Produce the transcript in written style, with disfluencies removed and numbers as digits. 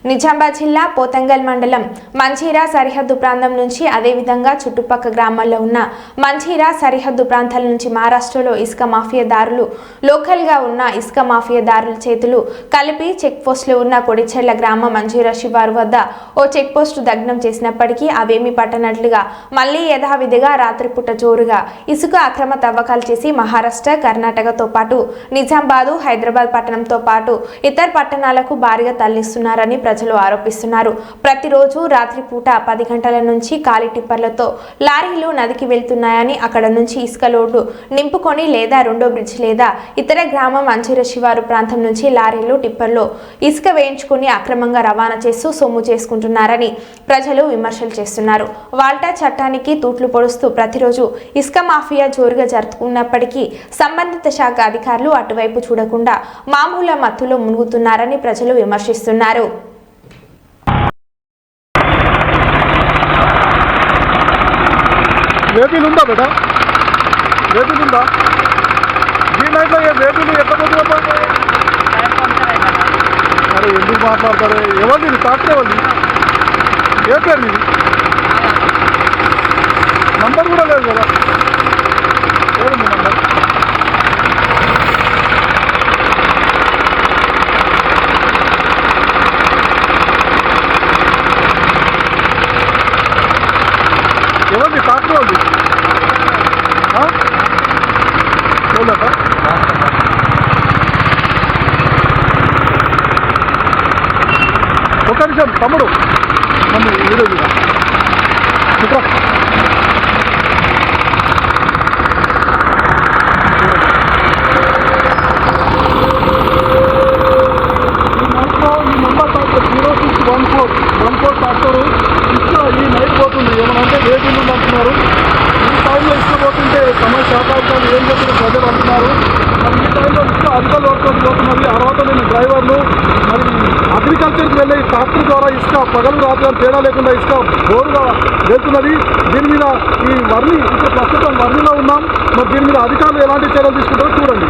నిజామాబాద్ జిల్లా పోతంగల్ మండలం మంచిరా సరిహద్దు ప్రాంతం నుంచి అదేవిధంగా చుట్టుపక్కల గ్రామాల్లో ఉన్న మంచిరా సరిహద్దు ప్రాంతాల నుంచి మహారాష్ట్రలో ఇసుక మాఫియాదారులు లోకల్గా ఉన్న ఇసుక మాఫియాదారుల చేతులు కలిపి చెక్ పోస్టులు ఉన్న కొడిచెర్ల గ్రామ మంచిరా శివారు వద్ద ఓ చెక్ పోస్టు దగ్నం చేసినప్పటికీ అవేమీ పట్టనట్లుగా మళ్లీ యథావిధిగా రాత్రిపూట జోరుగా ఇసుక అక్రమ తవ్వకాలు చేసి మహారాష్ట్ర కర్ణాటకతో పాటు నిజామాబాద్ హైదరాబాద్ పట్టణంతో పాటు ఇతర పట్టణాలకు భారీగా తరలిస్తున్నారని ప్రజలు ఆరోపిస్తున్నారు. ప్రతిరోజు రాత్రిపూట 10 గంటల నుంచి ఖాళీ టిప్పర్లతో లారీలు నదికి వెళ్తున్నాయని అక్కడ నుంచి ఇసుక లోడ్లు నింపుకొని లేదా రెండో బ్రిడ్జ్ లేదా ఇతర గ్రామం మంచిర శివారు ప్రాంతం నుంచి లారీలు టిప్పర్లో ఇసుక వేయించుకుని అక్రమంగా రవాణా చేస్తూ సొమ్ము చేసుకుంటున్నారని ప్రజలు విమర్శలు చేస్తున్నారు. వాల్టా చట్టానికి తూట్లు పొడుస్తూ ప్రతిరోజు ఇసుక మాఫియా జోరుగా జరుపుకున్నప్పటికీ సంబంధిత శాఖ అధికారులు అటువైపు చూడకుండా మామూలు మత్తులో మునుగుతున్నారని ప్రజలు విమర్శిస్తున్నారు. వేబీలు ఉందా బేటా? వేబీలు ఉందా? ఈ నైట్లో వేబీలు ఎక్కడ అరే ఎందుకు మాట్లాడతారు? ఎవరిది ట్రాక్టర్ ఎవరిది? ఏ పేరు మీది? నంబర్ కూడా లేదు కదా? ఏది మీ నంబర్? ఎవరిది ట్రాక్టర్ వాళ్ళది? చూడలేక ఒక నిమిషం తమ్ముడు నన్ను వీడియో మీద ఈ నెంబర్ ట్రాక్టర్ 0614 ట్రాక్టరు ఇసుక ఈ నైట్ పోతుంది. ఏమనంటే వేదిలు అంటున్నారు. ఈ టైంలో ఇసుక పోతుంటే సమస్య శాఖాధికారులు ఏం చెప్పిన ప్రజలు అంటున్నారు. మరి ఈ టైంలో ఇసుక అధిక లోటుతో పోతున్నది. అర్హత లేని డ్రైవర్లు మరి అగ్రికల్చర్కి వెళ్ళే ట్రాక్టర్ ద్వారా ఇసుక పగలు రాత్రి తేడా లేకుండా ఇసుక బోరుగా వెళ్తున్నది. దీని మీద ఈ వర్ణి ఇప్పుడు ప్రస్తుతం వర్ణిలో ఉన్నాం. మరి దీని మీద అధికారులు ఎలాంటి చర్యలు తీసుకుంటారో చూడండి.